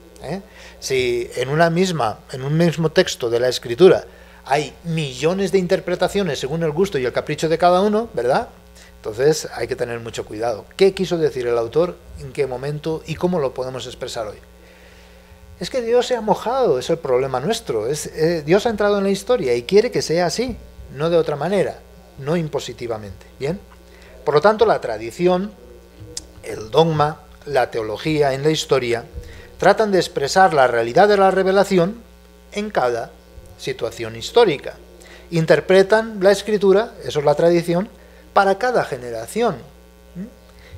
Si en un mismo texto de la Escritura hay millones de interpretaciones según el gusto y el capricho de cada uno, ¿verdad? Entonces hay que tener mucho cuidado. ¿Qué quiso decir el autor? ¿En qué momento? ¿Y cómo lo podemos expresar hoy? Es que Dios se ha mojado, es el problema nuestro. Dios ha entrado en la historia y quiere que sea así, no de otra manera, no impositivamente. ¿Bien? Por lo tanto, la tradición, el dogma, la teología en la historia, tratan de expresar la realidad de la revelación en cada situación histórica. Interpretan la Escritura, eso es la tradición, para cada generación.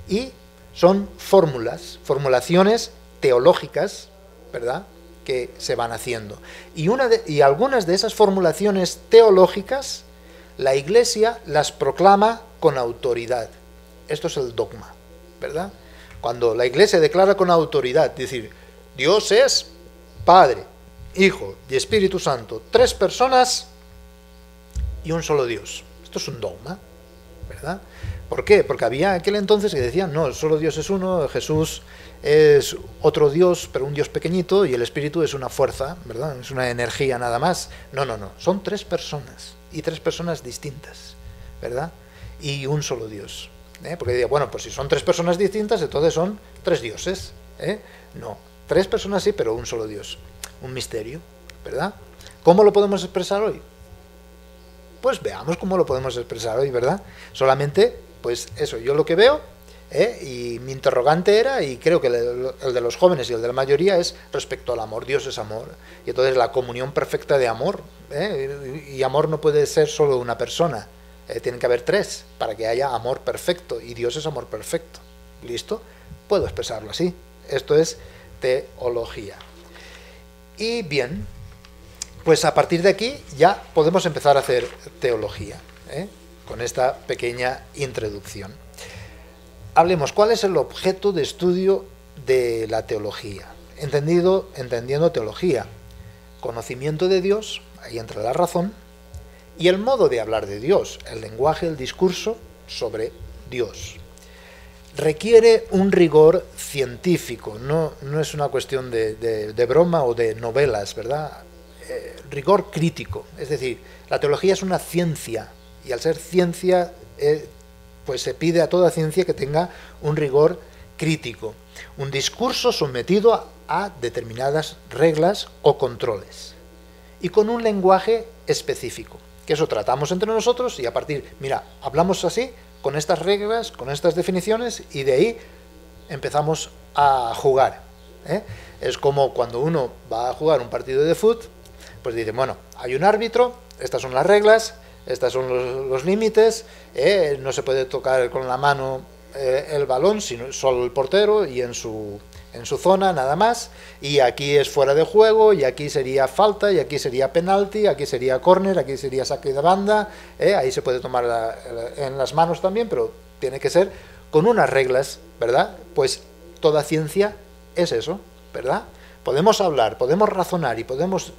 Y son formulaciones teológicas, ¿verdad?, que se van haciendo. Y algunas de esas formulaciones teológicas, la Iglesia las proclama con autoridad. Esto es el dogma, ¿verdad? Cuando la Iglesia declara con autoridad, es decir, Dios es Padre, Hijo y Espíritu Santo, 3 personas y un solo Dios. Esto es un dogma, ¿verdad? ¿Por qué? Porque había aquel entonces que decían, no, solo Dios es uno, Jesús es otro Dios, pero un Dios pequeñito, y el Espíritu es una fuerza, ¿verdad? Es una energía nada más. No, son 3 personas, y 3 personas distintas, ¿verdad? Y un solo Dios. Porque diría, bueno, pues si son 3 personas distintas, entonces son 3 dioses. No, 3 personas sí, pero un solo Dios. Un misterio, ¿verdad? ¿Cómo lo podemos expresar hoy? Pues veamos cómo lo podemos expresar hoy, ¿verdad? Solamente, pues eso, yo lo que veo, y mi interrogante era, y creo que el de los jóvenes y el de la mayoría es respecto al amor. Dios es amor, y entonces la comunión perfecta de amor, y amor no puede ser solo una persona, tienen que haber 3 para que haya amor perfecto, y Dios es amor perfecto. ¿Listo? Puedo expresarlo así. Esto es teología. Y bien, pues a partir de aquí ya podemos empezar a hacer teología, con esta pequeña introducción. Hablemos, ¿cuál es el objeto de estudio de la teología? Entendiendo teología, conocimiento de Dios, ahí entra la razón, y el modo de hablar de Dios, el lenguaje, el discurso sobre Dios. Requiere un rigor científico, no es una cuestión de broma o de novelas, ¿verdad? Rigor crítico, es decir, la teología es una ciencia, y al ser ciencia, pues se pide a toda ciencia que tenga un rigor crítico, un discurso sometido a determinadas reglas o controles y con un lenguaje específico, que eso tratamos entre nosotros y a partir, mira, hablamos así, con estas reglas, con estas definiciones y de ahí empezamos a jugar, ¿eh? Es como cuando uno va a jugar un partido de fútbol, pues dice, bueno, hay un árbitro, estas son las reglas, estos son los límites, no se puede tocar con la mano el balón, sino solo el portero y en su zona nada más, y aquí es fuera de juego, y aquí sería falta, y aquí sería penalti, aquí sería córner, aquí sería saque de banda, ahí se puede tomar en las manos también, pero tiene que ser con unas reglas, ¿verdad? Pues toda ciencia es eso, ¿verdad? Podemos hablar, podemos razonar y podemos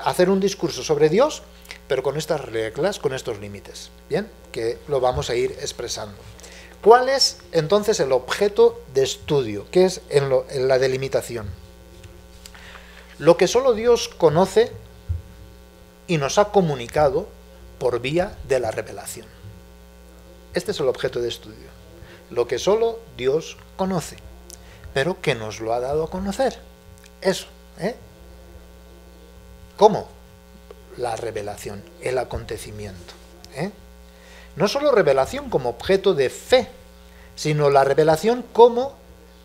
hacer un discurso sobre Dios, pero con estas reglas, con estos límites, ¿bien? Que lo vamos a ir expresando. ¿Cuál es entonces el objeto de estudio? ¿Qué es en la delimitación? Lo que solo Dios conoce y nos ha comunicado por vía de la revelación. Este es el objeto de estudio. Lo que solo Dios conoce, pero que nos lo ha dado a conocer. Eso, ¿eh? ¿Cómo? La revelación, el acontecimiento, ¿eh? No solo revelación como objeto de fe, sino la revelación como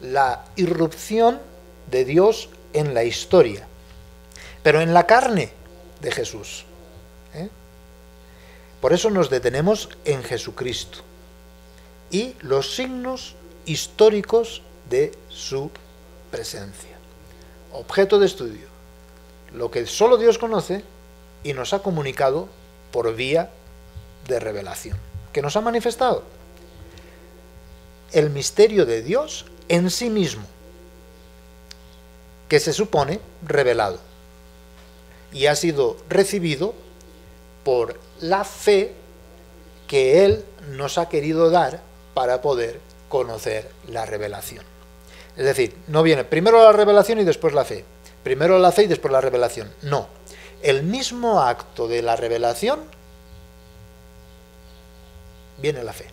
la irrupción de Dios en la historia, pero en la carne de Jesús, ¿eh? Por eso nos detenemos en Jesucristo y los signos históricos de su presencia. Objeto de estudio, lo que solo Dios conoce y nos ha comunicado por vía de revelación, que nos ha manifestado el misterio de Dios en sí mismo, que se supone revelado y ha sido recibido por la fe que Él nos ha querido dar para poder conocer la revelación. Es decir, no viene primero la revelación y después la fe, primero la fe y después la revelación, no, el mismo acto de la revelación viene la fe,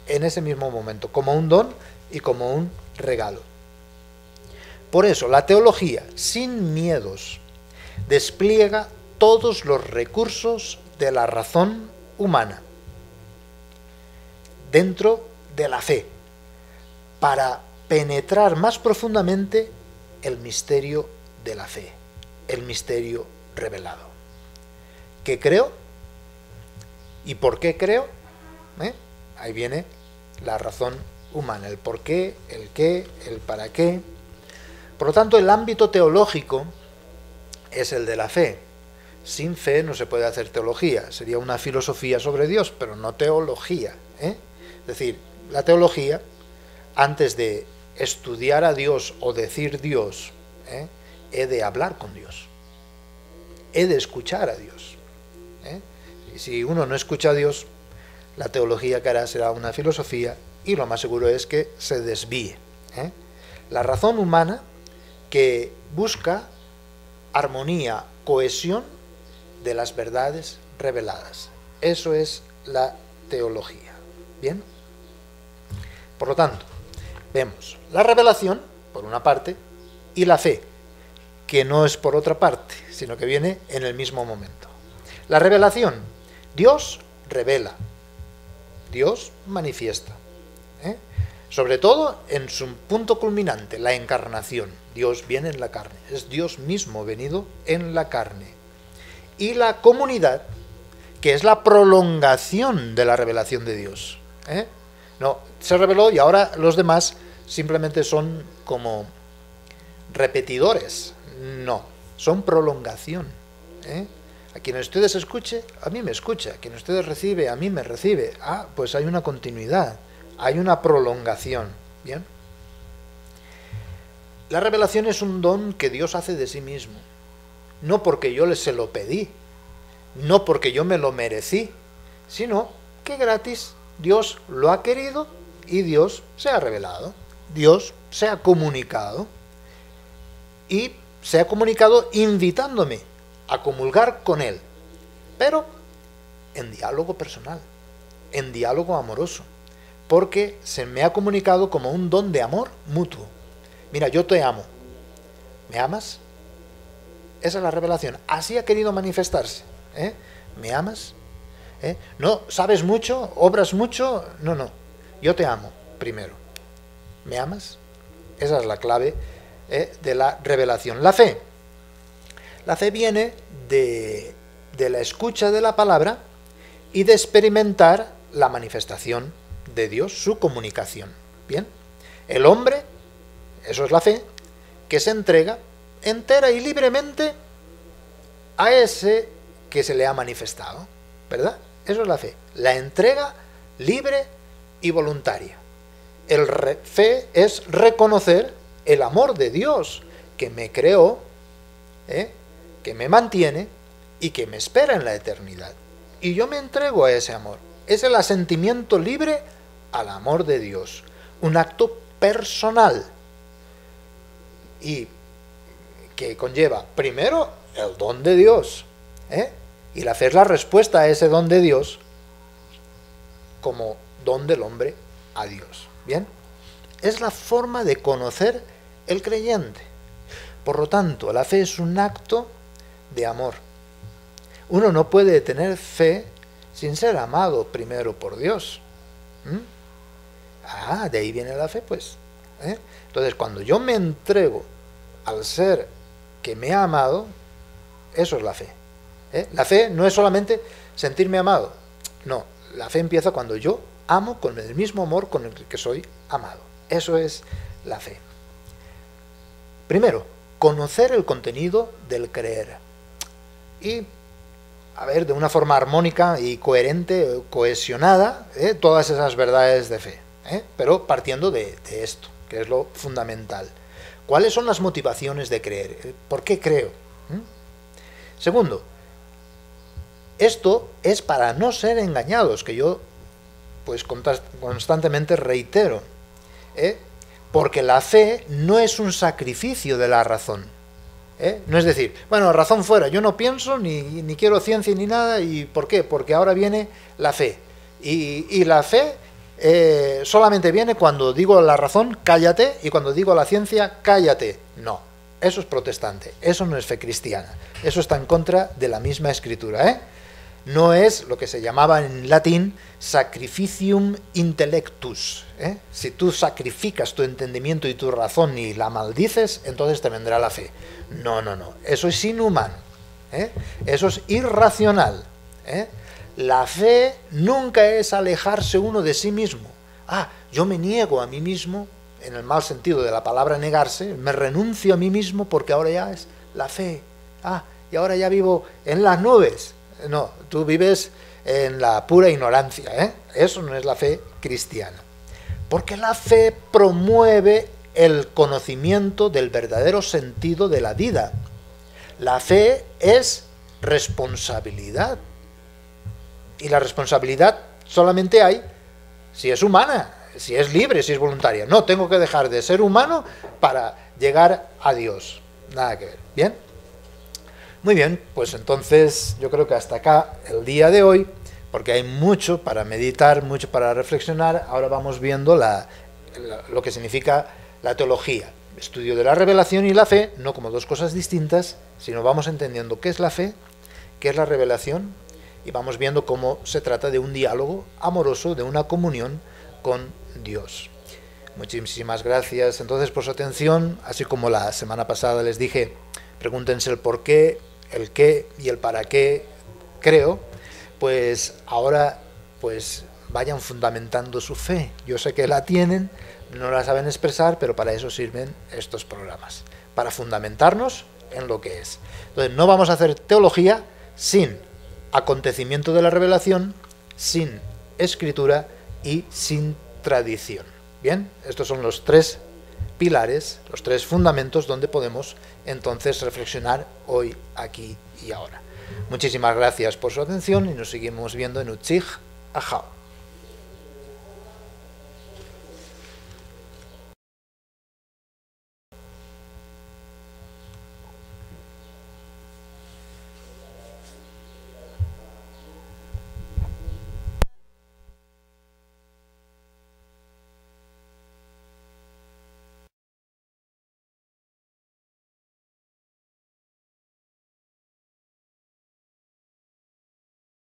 en ese mismo momento, como un don y como un regalo. Por eso, la teología, sin miedos, despliega todos los recursos de la razón humana dentro de la fe, para penetrar más profundamente el misterio de la fe, el misterio revelado. ¿Qué creo? ¿Y por qué creo? Ahí viene la razón humana, el por qué, el qué, el para qué. Por lo tanto, el ámbito teológico es el de la fe. Sin fe no se puede hacer teología, sería una filosofía sobre Dios, pero no teología, ¿eh? Es decir, la teología, antes de estudiar a Dios o decir Dios, he de hablar con Dios, he de escuchar a Dios, ¿eh? Y si uno no escucha a Dios, la teología que hará será una filosofía y lo más seguro es que se desvíe, ¿eh? La razón humana que busca armonía, cohesión de las verdades reveladas. Eso es la teología. ¿Bien? Por lo tanto, vemos la revelación, por una parte, y la fe, que no es por otra parte, sino que viene en el mismo momento. La revelación, Dios revela, Dios manifiesta, ¿eh? Sobre todo en su punto culminante, la encarnación. Dios viene en la carne, es Dios mismo venido en la carne. Y la comunidad, que es la prolongación de la revelación de Dios, ¿eh? No, se reveló y ahora los demás simplemente son como repetidores. No, son prolongación, ¿eh? A quien ustedes escuche, a mí me escucha. A quien ustedes recibe, a mí me recibe. Ah, pues hay una continuidad, hay una prolongación. ¿Bien? La revelación es un don que Dios hace de sí mismo. No porque yo se lo pedí, no porque yo me lo merecí, sino que gratis Dios lo ha querido y Dios se ha revelado. Dios se ha comunicado y se ha comunicado invitándome a comulgar con Él, pero en diálogo personal, en diálogo amoroso, porque se me ha comunicado como un don de amor mutuo. Mira, yo te amo. ¿Me amas? Esa es la revelación. Así ha querido manifestarse. ¿Me amas? No, ¿sabes mucho? ¿Obras mucho? No, no. Yo te amo primero. ¿Me amas? Esa es la clave de la revelación. La fe. La fe viene de la escucha de la palabra y de experimentar la manifestación de Dios, su comunicación. Bien. El hombre, eso es la fe, que se entrega entera y libremente a ese que se le ha manifestado, ¿verdad? Eso es la fe, la entrega libre y voluntaria. Fe es reconocer el amor de Dios que me creó, que me mantiene y que me espera en la eternidad. Y yo me entrego a ese amor. Es el asentimiento libre al amor de Dios, un acto personal y que conlleva primero el don de Dios, y la fe es la respuesta a ese don de Dios como don del hombre a Dios. Bien, es la forma de conocer el creyente. Por lo tanto, la fe es un acto de amor. Uno no puede tener fe sin ser amado primero por Dios. De ahí viene la fe, pues. Entonces, cuando yo me entrego al ser que me ha amado, eso es la fe. La fe no es solamente sentirme amado. No, la fe empieza cuando yo amo con el mismo amor con el que soy amado. Eso es la fe. Primero, conocer el contenido del creer. Y, a ver, de una forma armónica y coherente, cohesionada, todas esas verdades de fe. Pero partiendo de esto, que es lo fundamental. ¿Cuáles son las motivaciones de creer? ¿Por qué creo? Segundo, esto es para no ser engañados, que yo pues constantemente reitero, porque la fe no es un sacrificio de la razón. No es decir, bueno, razón fuera, yo no pienso, ni quiero ciencia ni nada, ¿y por qué? Porque ahora viene la fe. Y la fe solamente viene cuando digo la razón, cállate, y cuando digo la ciencia, cállate. No, eso es protestante, eso no es fe cristiana, eso está en contra de la misma escritura. No es lo que se llamaba en latín sacrificium intellectus. Si tú sacrificas tu entendimiento y tu razón y la maldices, entonces te vendrá la fe. No, no, no, eso es inhumano, eso es irracional. La fe nunca es alejarse uno de sí mismo. Yo me niego a mí mismo, en el mal sentido de la palabra negarse, me renuncio a mí mismo porque ahora ya es la fe. Y ahora ya vivo en las nubes. No, tú vives en la pura ignorancia. Eso no es la fe cristiana. Porque la fe promueve el conocimiento del verdadero sentido de la vida. La fe es responsabilidad. Y la responsabilidad solamente hay si es humana, si es libre, si es voluntaria. No, tengo que dejar de ser humano para llegar a Dios. Nada que ver. ¿Bien? Muy bien, pues entonces yo creo que hasta acá el día de hoy, porque hay mucho para meditar, mucho para reflexionar. Ahora vamos viendo lo que significa la teología. Estudio de la revelación y la fe, no como dos cosas distintas, sino vamos entendiendo qué es la fe, qué es la revelación, y vamos viendo cómo se trata de un diálogo amoroso, de una comunión con Dios. Muchísimas gracias entonces por su atención, así como la semana pasada les dije, pregúntense el por qué, el qué y el para qué creo, pues ahora pues vayan fundamentando su fe. Yo sé que la tienen, no la saben expresar, pero para eso sirven estos programas, para fundamentarnos en lo que es. Entonces no vamos a hacer teología sin acontecimiento de la revelación, sin escritura y sin tradición. Bien, estos son los tres pilares, los tres fundamentos donde podemos entonces reflexionar hoy, aquí y ahora. Muchísimas gracias por su atención y nos seguimos viendo en Utzig Ajao.